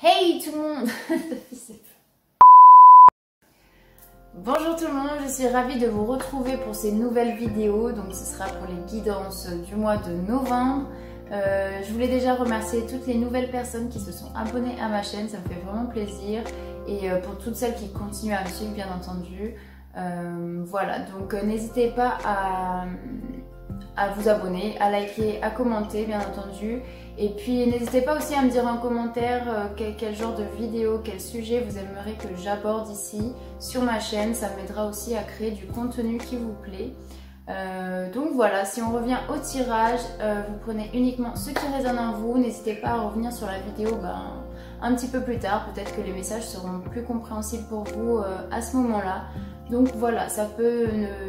Hey tout le monde. Bonjour tout le monde, je suis ravie de vous retrouver pour ces nouvelles vidéos. Donc ce sera pour les guidances du mois de novembre. Je voulais déjà remercier toutes les nouvelles personnes qui se sont abonnées à ma chaîne, ça me fait vraiment plaisir. Et pour toutes celles qui continuent à me suivre bien entendu. Voilà, donc n'hésitez pas à vous abonner, à liker, à commenter bien entendu. Et puis n'hésitez pas aussi à me dire en commentaire quel genre de vidéo, quel sujet vous aimeriez que j'aborde ici sur ma chaîne. Ça m'aidera aussi à créer du contenu qui vous plaît. Donc voilà, si on revient au tirage, vous prenez uniquement ce qui résonne en vous. N'hésitez pas à revenir sur la vidéo un petit peu plus tard. Peut-être que les messages seront plus compréhensibles pour vous à ce moment-là. Donc voilà, ça peut ne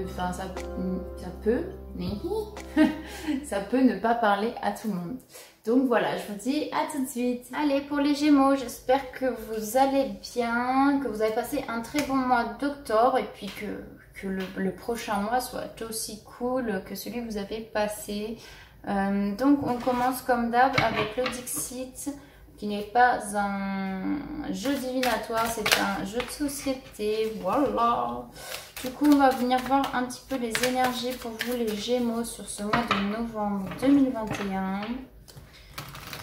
pas parler à tout le monde. Donc voilà, je vous dis à tout de suite. Allez, pour les Gémeaux, j'espère que vous allez bien, que vous avez passé un très bon mois d'octobre et puis que le prochain mois soit aussi cool que celui que vous avez passé. Donc on commence comme d'hab avec le Dixit, qui n'est pas un jeu divinatoire, c'est un jeu de société. Voilà. Du coup, on va venir voir un petit peu les énergies pour vous les Gémeaux sur ce mois de novembre 2021.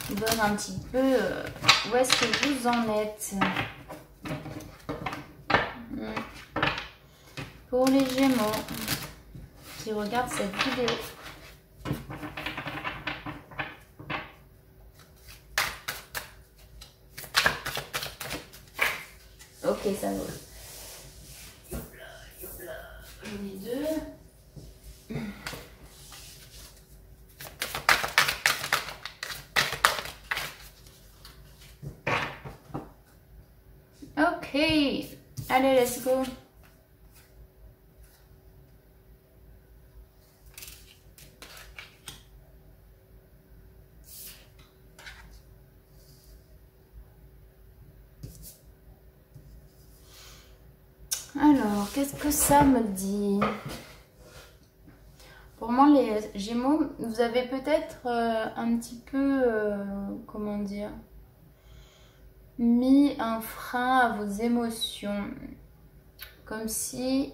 Je vous donne un petit peu où est-ce que vous en êtes. Pour les Gémeaux qui regardent cette vidéo. Ok, ça va. J'en ai deux. Ok, allez, let's go. Alors, qu'est-ce que ça me dit? Pour moi, les Gémeaux, vous avez peut-être un petit peu, comment dire, mis un frein à vos émotions. Comme si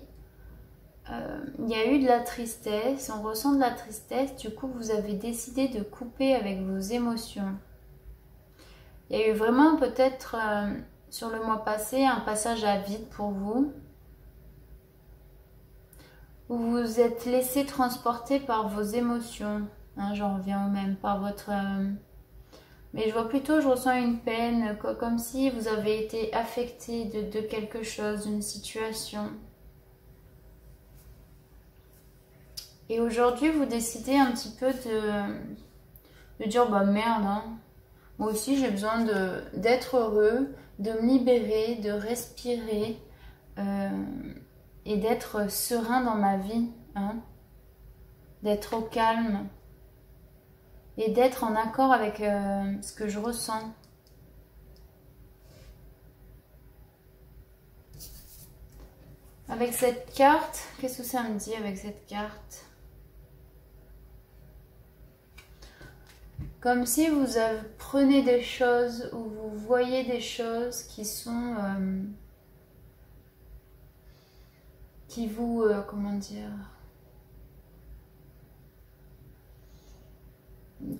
il y a eu de la tristesse, on ressent de la tristesse, du coup vous avez décidé de couper avec vos émotions. Il y a eu vraiment peut-être sur le mois passé un passage à vide pour vous. Vous vous êtes laissé transporter par vos émotions. Hein, j'en reviens au même, par votre... Mais je vois plutôt, je ressens une peine, comme si vous avez été affecté de quelque chose, d'une situation. Et aujourd'hui, vous décidez un petit peu de dire, bah merde, hein. Moi aussi j'ai besoin d'être heureux, de me libérer, de respirer et d'être serein dans ma vie, hein. D'être au calme et d'être en accord avec ce que je ressens. Avec cette carte, qu'est-ce que ça me dit avec cette carte? Comme si vous prenez des choses ou vous voyez des choses qui sont... qui vous... comment dire...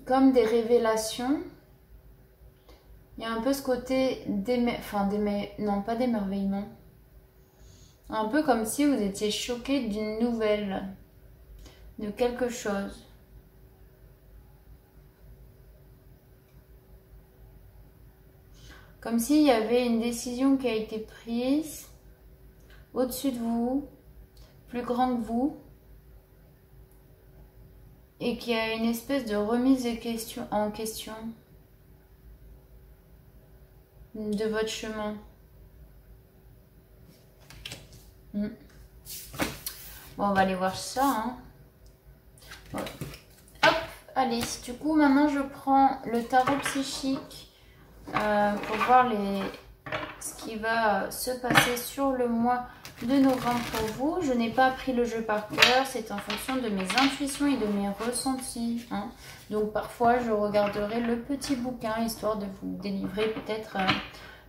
comme des révélations. Il y a un peu ce côté non, pas d'émerveillement. Un peu comme si vous étiez choqué d'une nouvelle, de quelque chose. Comme s'il y avait une décision qui a été prise au-dessus de vous, plus grand que vous, et qu'il y a une espèce de remise en question de votre chemin. Bon, on va aller voir ça. Hein. Bon. Hop, allez, du coup, maintenant je prends le tarot psychique pour voir ce qui va se passer sur le mois de novembre pour vous. Je n'ai pas appris le jeu par cœur, c'est en fonction de mes intuitions et de mes ressentis. Hein. Donc parfois je regarderai le petit bouquin histoire de vous délivrer peut-être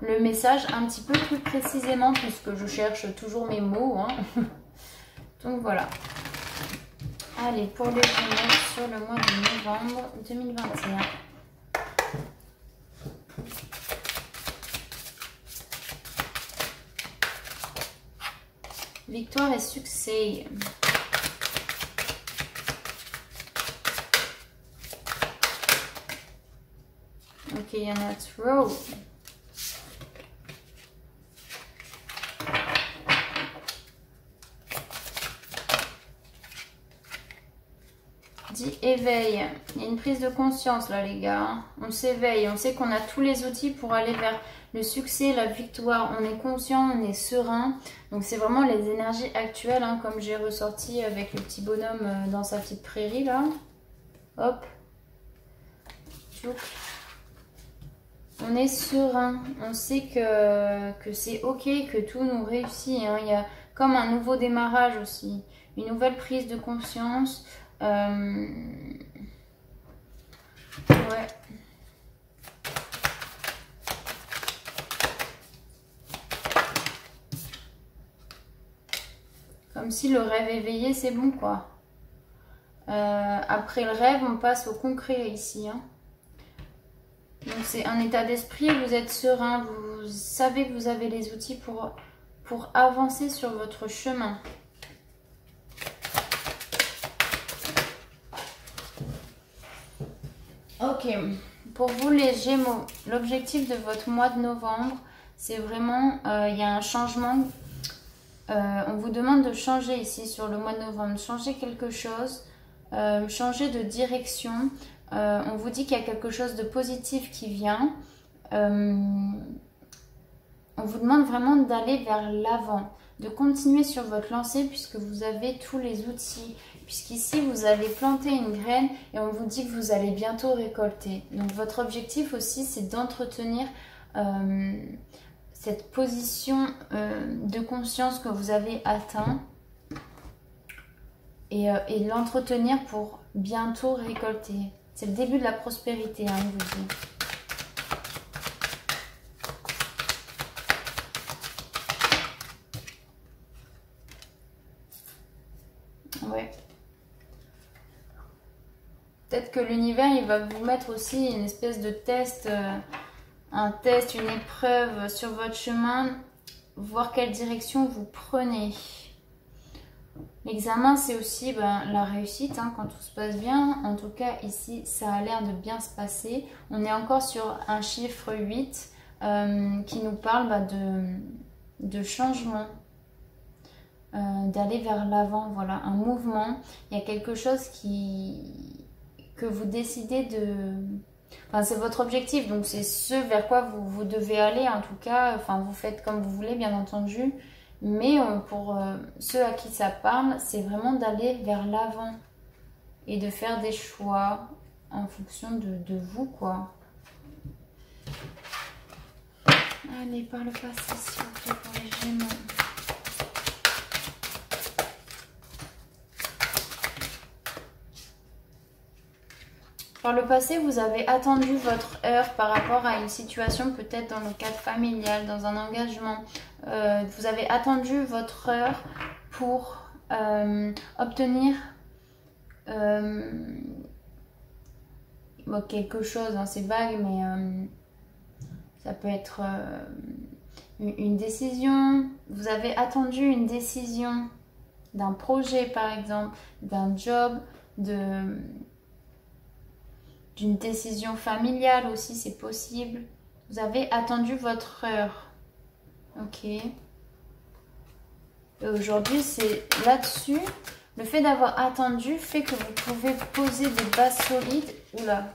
le message un petit peu plus précisément puisque je cherche toujours mes mots. Hein. Donc voilà. Allez, pour les Gémeaux sur le mois de novembre 2021. Victoire et succès. Ok, il y en a trop. Dit éveil. Il y a une prise de conscience là les gars. On s'éveille, on sait qu'on a tous les outils pour aller vers le succès, la victoire. On est conscient, on est serein. Donc c'est vraiment les énergies actuelles, hein, comme j'ai ressorti avec le petit bonhomme dans sa petite prairie là. Hop. On est serein. On sait que c'est ok, que tout nous réussit. Hein. Il y a comme un nouveau démarrage aussi. Une nouvelle prise de conscience. Ouais. Comme si le rêve éveillé, c'est bon quoi. Après le rêve, on passe au concret ici. Hein. Donc c'est un état d'esprit, vous êtes serein, vous savez que vous avez les outils pour avancer sur votre chemin. Ok, pour vous les Gémeaux, l'objectif de votre mois de novembre, c'est vraiment, il y a un changement. On vous demande de changer ici sur le mois de novembre, changer quelque chose, changer de direction. On vous dit qu'il y a quelque chose de positif qui vient. On vous demande vraiment d'aller vers l'avant, de continuer sur votre lancée puisque vous avez tous les outils. Puisqu'ici, vous avez planté une graine et on vous dit que vous allez bientôt récolter. Donc, votre objectif aussi, c'est d'entretenir cette position de conscience que vous avez atteint et l'entretenir pour bientôt récolter. C'est le début de la prospérité, hein, il vous dit. Ouais. Peut-être que l'univers, il va vous mettre aussi une espèce de test, un test, une épreuve sur votre chemin, voir quelle direction vous prenez. L'examen, c'est aussi la réussite, hein, quand tout se passe bien. En tout cas, ici, ça a l'air de bien se passer. On est encore sur un chiffre 8 qui nous parle de changement, d'aller vers l'avant. Voilà, un mouvement. Il y a quelque chose que vous décidez de... Enfin, c'est votre objectif, donc c'est ce vers quoi vous devez aller. En tout cas, enfin, vous faites comme vous voulez, bien entendu. Mais pour ceux à qui ça parle, c'est vraiment d'aller vers l'avant et de faire des choix en fonction de vous, quoi. Allez, par le passé, s'il vous plaît, pour les Gémeaux. Par le passé, vous avez attendu votre heure par rapport à une situation, peut-être dans le cadre familial, dans un engagement. Vous avez attendu votre heure pour obtenir quelque chose, hein, c'est vague, mais ça peut être une décision. Vous avez attendu une décision d'un projet, par exemple, d'un job, d'une décision familiale aussi, c'est possible. Vous avez attendu votre heure. Ok. Et aujourd'hui, c'est là-dessus. Le fait d'avoir attendu fait que vous pouvez poser des bases solides. Oula.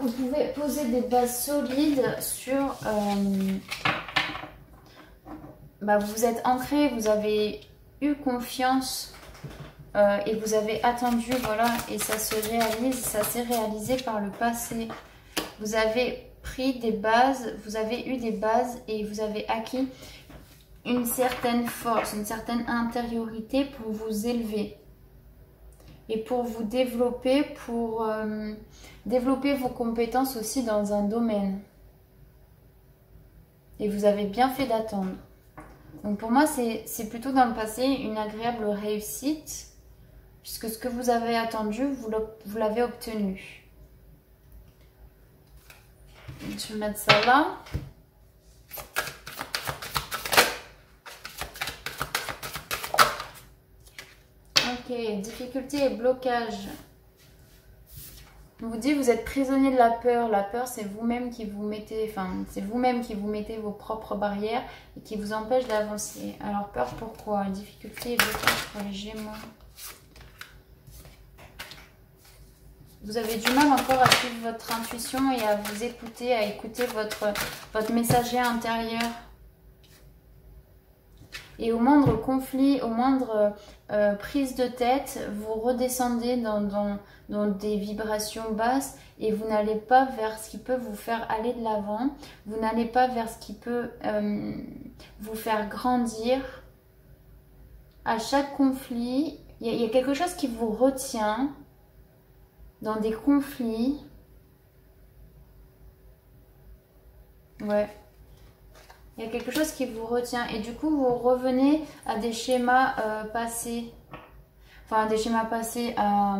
Vous pouvez poser des bases solides sur... vous êtes ancré, vous avez eu confiance et vous avez attendu, voilà, et ça se réalise, ça s'est réalisé par le passé. Vous avez pris des bases, vous avez eu des bases et vous avez acquis une certaine force, une certaine intériorité pour vous élever et pour vous développer, pour développer vos compétences aussi dans un domaine. Et vous avez bien fait d'attendre. Donc pour moi, c'est plutôt dans le passé une agréable réussite, puisque ce que vous avez attendu, vous l'avez obtenu. Je vais mettre ça là. Ok, difficulté et blocage. On vous dit vous êtes prisonnier de la peur. La peur, c'est vous-même qui vous mettez, c'est vous-même qui vous mettez vos propres barrières et qui vous empêchent d'avancer. Alors peur, pourquoi? Difficulté et blocage pour les Gémeaux. Vous avez du mal encore à suivre votre intuition et à vous écouter, à écouter votre messager intérieur. Et au moindre conflit, au moindre prise de tête, vous redescendez dans des vibrations basses et vous n'allez pas vers ce qui peut vous faire aller de l'avant. Vous n'allez pas vers ce qui peut vous faire grandir. À chaque conflit, il y a quelque chose qui vous retient dans des conflits. Ouais. Il y a quelque chose qui vous retient et du coup vous revenez à des schémas passés. Enfin, des schémas passés à...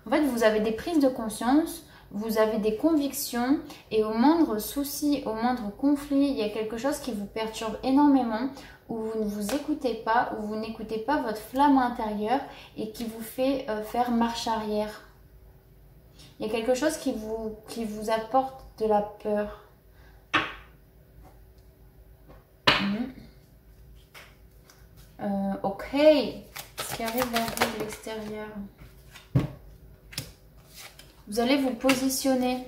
En fait, vous avez des prises de conscience, vous avez des convictions et au moindre souci, au moindre conflit, il y a quelque chose qui vous perturbe énormément, où vous ne vous écoutez pas, où vous n'écoutez pas votre flamme intérieure et qui vous fait faire marche arrière. Il y a quelque chose qui vous apporte de la peur. Ok, ce qui arrive vers vous de l'extérieur. Vous allez vous positionner.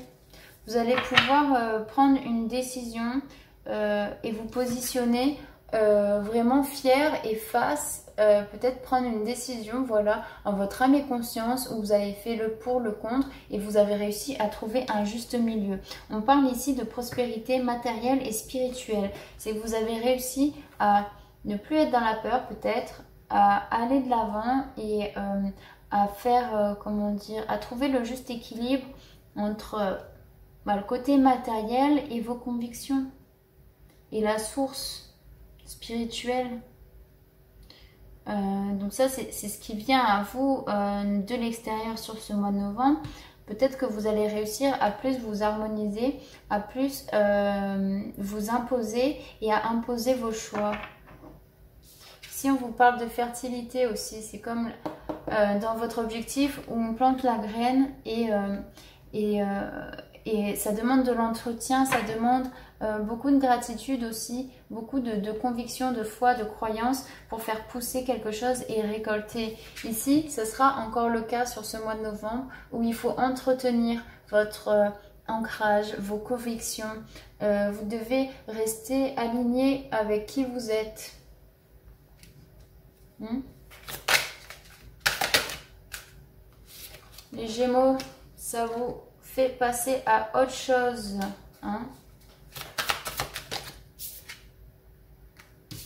Vous allez pouvoir prendre une décision et vous positionner vraiment fier et face. Peut-être prendre une décision, voilà, en votre âme et conscience où vous avez fait le pour, le contre et vous avez réussi à trouver un juste milieu. On parle ici de prospérité matérielle et spirituelle. C'est que vous avez réussi à ne plus être dans la peur peut-être, à aller de l'avant et à faire, comment dire, à trouver le juste équilibre entre le côté matériel et vos convictions et la source spirituelle. Donc ça, c'est ce qui vient à vous de l'extérieur sur ce mois de novembre. Peut-être que vous allez réussir à plus vous harmoniser, à plus vous imposer et à imposer vos choix. Si on vous parle de fertilité aussi, c'est comme dans votre objectif où on plante la graine et ça demande de l'entretien, ça demande beaucoup de gratitude aussi, beaucoup de conviction, de foi, de croyance pour faire pousser quelque chose et récolter. Ici, ce sera encore le cas sur ce mois de novembre où il faut entretenir votre ancrage, vos convictions. Vous devez rester aligné avec qui vous êtes. Les Gémeaux, ça vous fait passer à autre chose.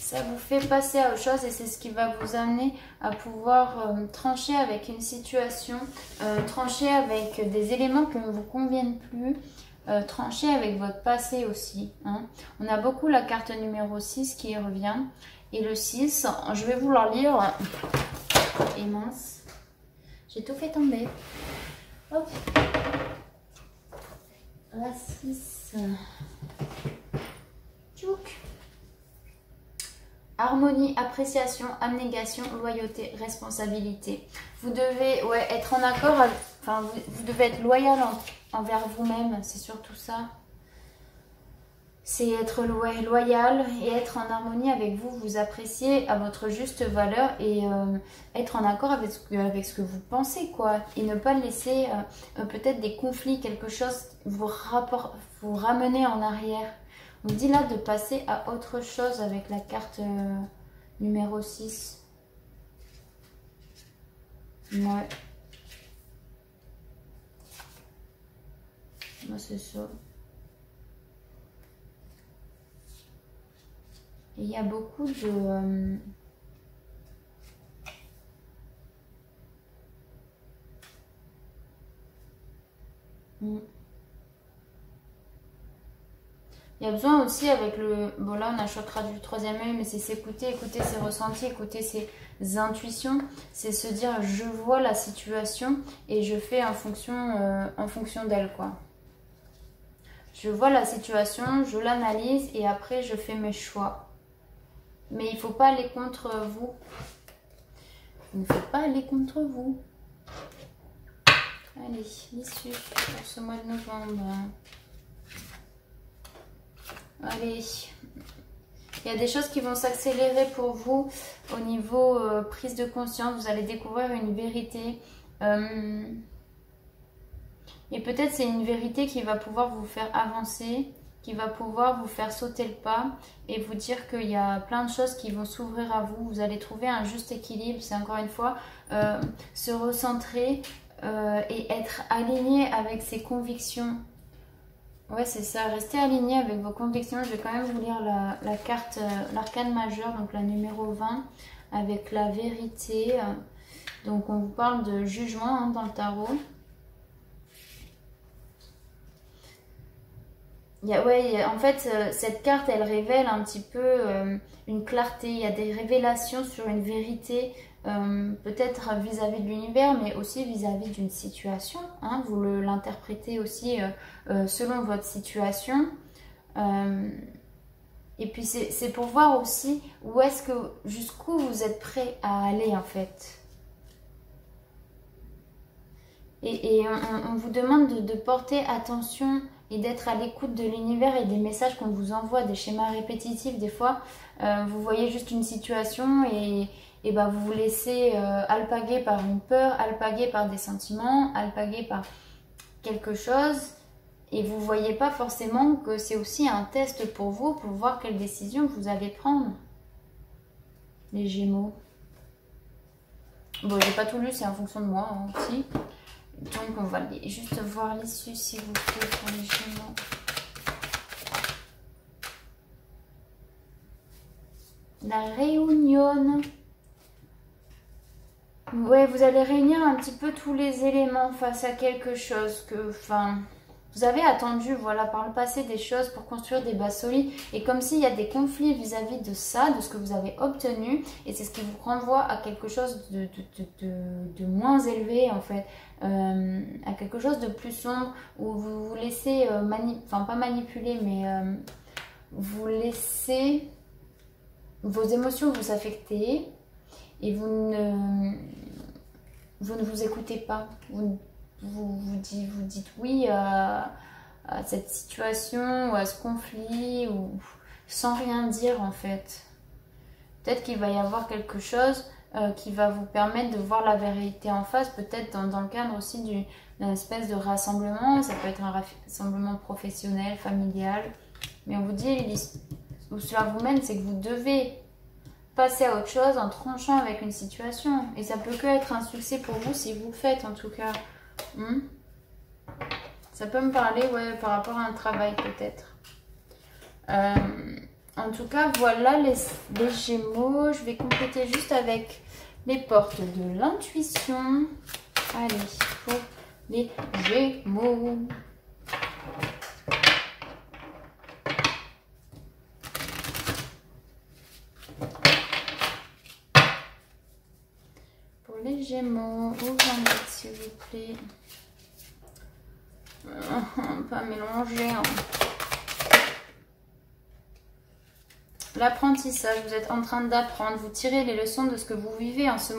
Ça vous fait passer à autre chose et c'est ce qui va vous amener à pouvoir trancher avec une situation, trancher avec des éléments qui ne vous conviennent plus, trancher avec votre passé aussi. On a beaucoup la carte numéro 6 qui revient. Et le 6, je vais vous leur lire. Et mince, j'ai tout fait tomber. Hop. La 6. Tchouk. Harmonie, appréciation, abnégation, loyauté, responsabilité. Vous devez être en accord, vous devez être loyal envers vous-même, c'est surtout ça. C'est être loyal et être en harmonie avec vous, vous apprécier à votre juste valeur et être en accord avec ce que vous pensez, quoi. Et ne pas laisser peut-être des conflits, quelque chose vous ramener en arrière. On dit là de passer à autre chose avec la carte numéro 6. Ouais. Moi, c'est ça. Et il y a beaucoup de... Il y a besoin aussi avec le... Bon là on a chakra du troisième œil, mais c'est s'écouter, écouter ses ressentis, écouter ses intuitions. C'est se dire je vois la situation et je fais en fonction d'elle quoi. Je vois la situation, je l'analyse et après je fais mes choix. Mais il ne faut pas aller contre vous. Il ne faut pas aller contre vous. Allez, l'issue pour ce mois de novembre. Allez, il y a des choses qui vont s'accélérer pour vous au niveau prise de conscience. Vous allez découvrir une vérité. Et peut-être c'est une vérité qui va pouvoir vous faire avancer, qui va pouvoir vous faire sauter le pas et vous dire qu'il y a plein de choses qui vont s'ouvrir à vous. Vous allez trouver un juste équilibre. C'est encore une fois se recentrer et être aligné avec ses convictions. Ouais, c'est ça. Restez aligné avec vos convictions. Je vais quand même vous lire la carte, l'arcane majeur, donc la numéro 20, avec la vérité. Donc, on vous parle de jugement hein, dans le tarot. En fait, cette carte, elle révèle un petit peu une clarté. Il y a des révélations sur une vérité, peut-être vis-à-vis de l'univers, mais aussi vis-à-vis d'une situation. Hein. Vous l'interprétez aussi selon votre situation. Et puis, c'est pour voir aussi où est-ce que, jusqu'où vous êtes prêt à aller, en fait. Et on vous demande de porter attention et d'être à l'écoute de l'univers et des messages qu'on vous envoie, des schémas répétitifs. Des fois, vous voyez juste une situation et ben vous vous laissez alpaguer par une peur, alpaguer par des sentiments, alpaguer par quelque chose. Et vous ne voyez pas forcément que c'est aussi un test pour vous, pour voir quelle décision vous allez prendre. Les Gémeaux. Bon, j'ai pas tout lu, c'est en fonction de moi hein, aussi. Donc on va juste voir l'issue s'il vous plaît pour les Gémeaux. La réunion. Ouais, vous allez réunir un petit peu tous les éléments face à quelque chose que, enfin, vous avez attendu, voilà, par le passé des choses pour construire des bases solides. Et comme s'il y a des conflits vis-à-vis de ça, de ce que vous avez obtenu, et c'est ce qui vous renvoie à quelque chose de moins élevé en fait. À quelque chose de plus sombre où vous vous laissez, enfin pas manipuler, mais vous laissez vos émotions vous affecter et vous ne vous écoutez pas. Vous dites oui à cette situation ou à ce conflit ou sans rien dire en fait. Peut-être qu'il va y avoir quelque chose qui va vous permettre de voir la vérité en face, peut-être dans le cadre aussi d'une espèce de rassemblement. Ça peut être un rassemblement professionnel, familial. Mais on vous dit, où cela vous mène, c'est que vous devez passer à autre chose en tranchant avec une situation. Et ça peut que être un succès pour vous si vous le faites en tout cas. Ça peut me parler ouais, par rapport à un travail peut-être. En tout cas, voilà les Gémeaux. Je vais compléter juste avec les portes de l'intuition. Allez, pour les Gémeaux. Pour les Gémeaux, où vous en êtes s'il vous plaît? Pas mélanger. Hein. L'apprentissage, vous êtes en train d'apprendre, vous tirez les leçons de ce que vous vivez en ce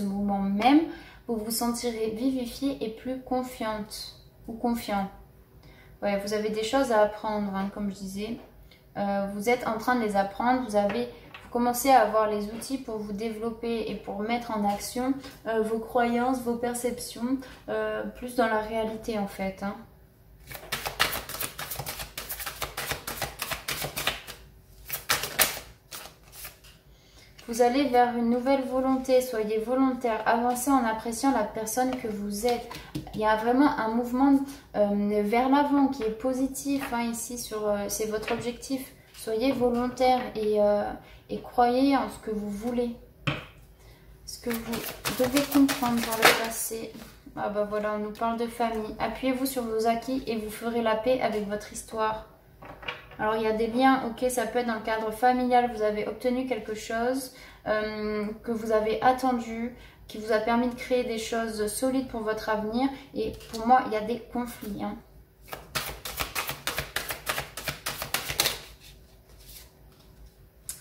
moment même, vous vous sentirez vivifiée et plus confiante ou confiant. Ouais, vous avez des choses à apprendre, hein, comme je disais. Vous êtes en train de les apprendre, vous commencez à avoir les outils pour vous développer et pour mettre en action vos croyances, vos perceptions, plus dans la réalité en fait. Hein. Vous allez vers une nouvelle volonté, soyez volontaire, avancez en appréciant la personne que vous êtes. Il il y a vraiment un mouvement vers l'avant qui est positif hein, ici, c'est votre objectif. Soyez volontaire et croyez en ce que vous voulez. Ce que vous devez comprendre dans le passé. Ah bah voilà, on nous parle de famille. Appuyez-vous sur vos acquis et vous ferez la paix avec votre histoire. Alors il y a des liens, ok, ça peut être dans le cadre familial, vous avez obtenu quelque chose que vous avez attendu, qui vous a permis de créer des choses solides pour votre avenir. Et pour moi, il y a des conflits. Hein.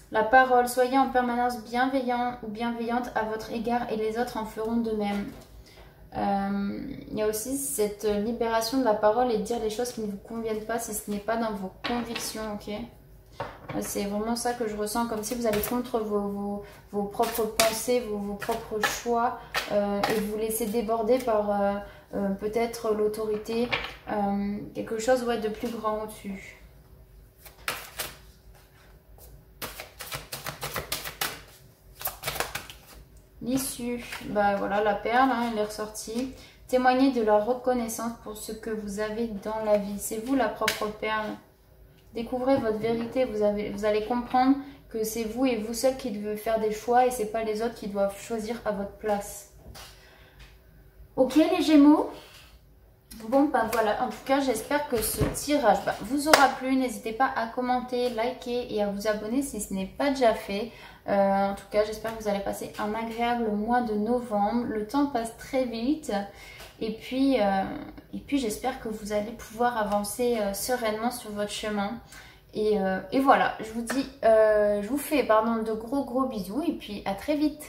La parole, soyez en permanence bienveillant ou bienveillante à votre égard et les autres en feront de même. Il y a aussi cette libération de la parole et de dire les choses qui ne vous conviennent pas si ce n'est pas dans vos convictions, ok? C'est vraiment ça que je ressens, comme si vous allez contre vos propres pensées, vos propres choix et vous laissez déborder par peut-être l'autorité, quelque chose ouais, de plus grand au-dessus. L'issue, bah voilà la perle, hein, elle est ressortie. Témoignez de la reconnaissance pour ce que vous avez dans la vie. C'est vous la propre perle. Découvrez votre vérité, vous allez comprendre que c'est vous et vous seul qui devez faire des choix et c'est pas les autres qui doivent choisir à votre place. Ok les Gémeaux? Bon ben voilà, en tout cas j'espère que ce tirage vous aura plu. N'hésitez pas à commenter, liker et à vous abonner si ce n'est pas déjà fait. En tout cas j'espère que vous allez passer un agréable mois de novembre. Le temps passe très vite. Et puis j'espère que vous allez pouvoir avancer sereinement sur votre chemin. Et voilà, je vous dis, je vous fais de gros bisous et puis à très vite.